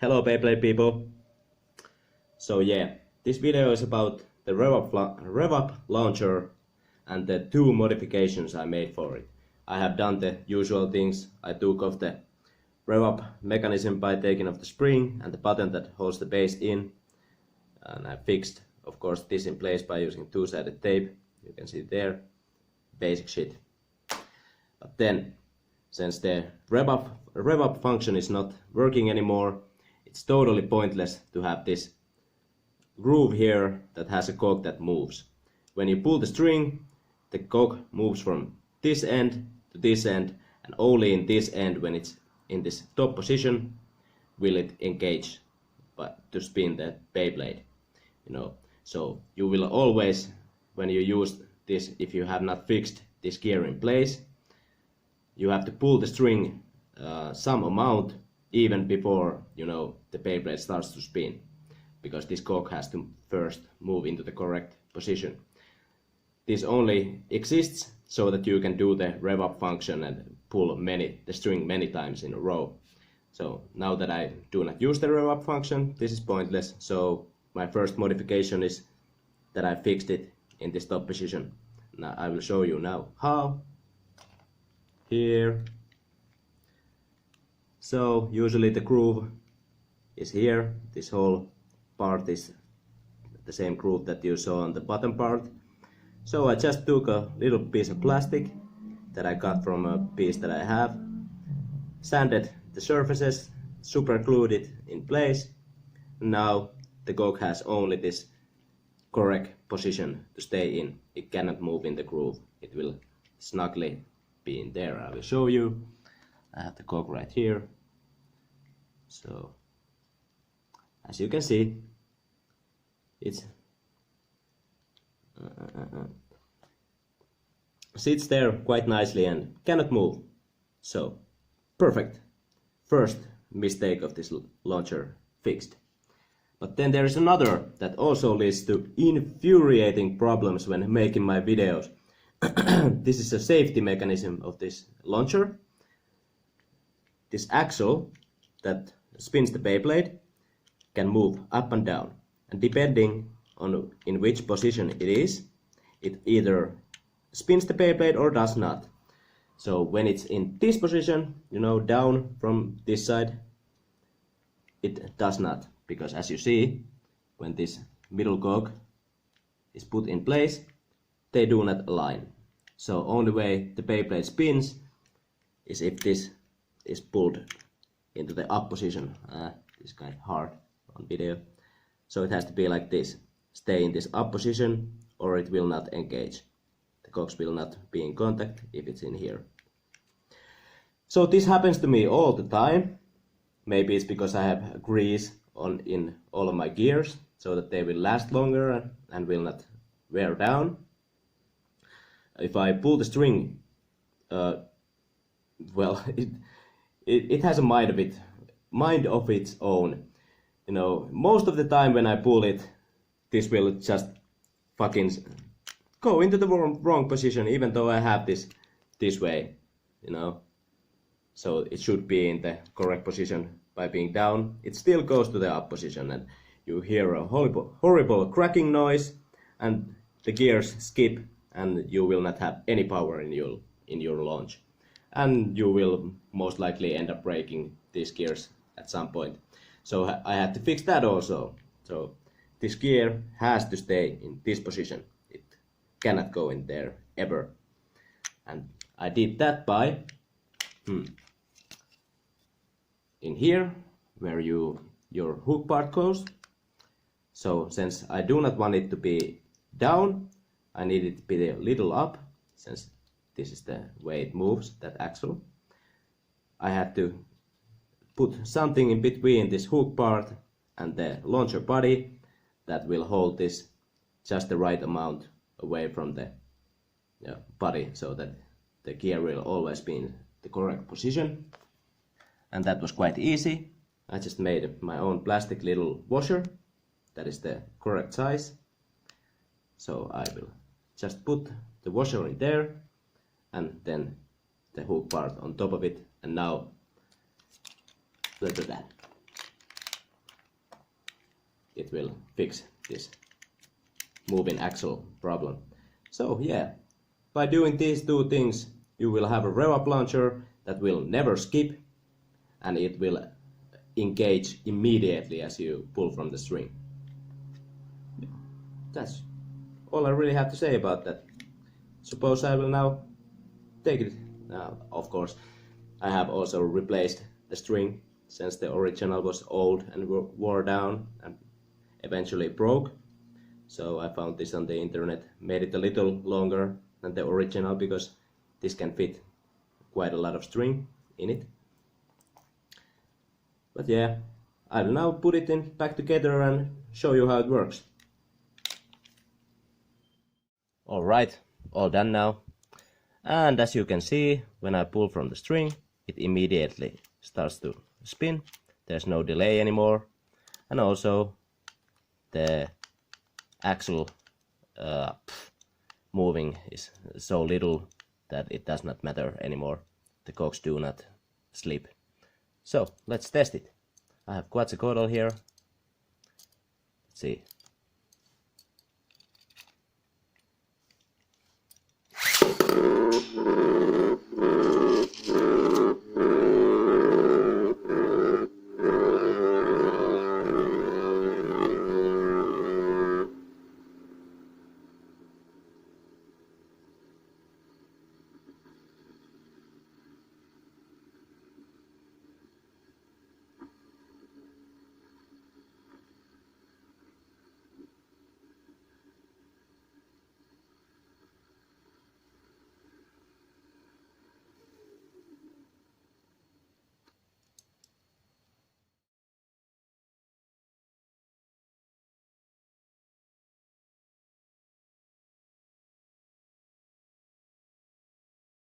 Hello Beyblade people! So yeah, this video is about the rev-up launcher and the two modifications I made for it. I have done the usual things. I took off the rev-up mechanism by taking off the spring and the button that holds the base in, and I fixed, of course, this in place by using two-sided tape. You can see there, basic shit. But then, since the rev-up function is not working anymore, it's totally pointless to have this groove here that has a cog that moves. When you pull the string, the cog moves from this end to this end, and only in this end, when it's in this top position, will it engage to spin the Beyblade. So you will always, when you use this, if you have not fixed this gear in place, you have to pull the string some amount even before the Beyblade starts to spin, because this cog has to first move into the correct position. This only exists so that you can do the rev up function and pull the string many times in a row. So now that I do not use the rev up function, this is pointless. So my first modification is that I fixed it in this top position. Now I will show you now how. Here. So usually the groove is here. This whole part is the same groove that you saw on the bottom part. So I just took a little piece of plastic that I got from a piece that I have, sanded the surfaces, super glued it in place. Now the cog has only this correct position to stay in. It cannot move in the groove. It will snugly be in there. I will show you. I have the cog right here. So as you can see, it's sits there quite nicely and cannot move. So perfect. First mistake of this launcher fixed. But then there is another that also leads to infuriating problems when making my videos. This is a safety mechanism of this launcher. This axle that spins the Beyblade can move up and down, and depending on in which position it is, it either spins the Beyblade or does not. So when it's in this position, down from this side, it does not, because as you see, when this middle cog is put in place, they do not align. So only way the Beyblade spins is if this is pulled into the up position. This is kind of hard on video. So it has to be like this. Stay in this up position or it will not engage. The cogs will not be in contact if it's in here. So this happens to me all the time. Maybe it's because I have grease in all of my gears so that they will last longer and will not wear down. If I pull the string, well, it has a mind of its own. Most of the time when I pull it, this will just fucking go into the wrong position, even though I have this way, So it should be in the correct position by being down. It still goes to the up position, and you hear a horrible cracking noise, and the gears skip, and you will not have any power in your launch. And you will most likely end up breaking these gears at some point. So I had to fix that also. So this gear has to stay in this position. It cannot go in there ever. And I did that by in here where your hook part goes. So since I do not want it to be down, I need it to be a little up, since this is the way it moves, that axle. I had to put something in between this hook part and the launcher body that will hold this just the right amount away from the body, so that the gear will always be in the correct position. And that was quite easy. I just made my own plastic little washer that is the correct size. So I will just put the washer in there, and then the hook part on top of it, and now look at that. it will fix this moving axle problem. So yeah, by doing these two things, you will have a rev-up launcher that will never skip, and it will engage immediately as you pull from the string. That's all I really have to say about that. Suppose I will now take it. Of course, I have also replaced the string since the original was old and wore down and eventually broke. So I found this on the internet, made it a little longer than the original because this can fit quite a lot of string in it. But yeah, I'll now put it back together and show you how it works. Alright, all done now. And as you can see, when I pull from the string, it immediately starts to spin. There's no delay anymore. And also the axle moving is so little that it does not matter anymore. The cogs do not slip. So let's test it. I have quadricoidal here. Let's see,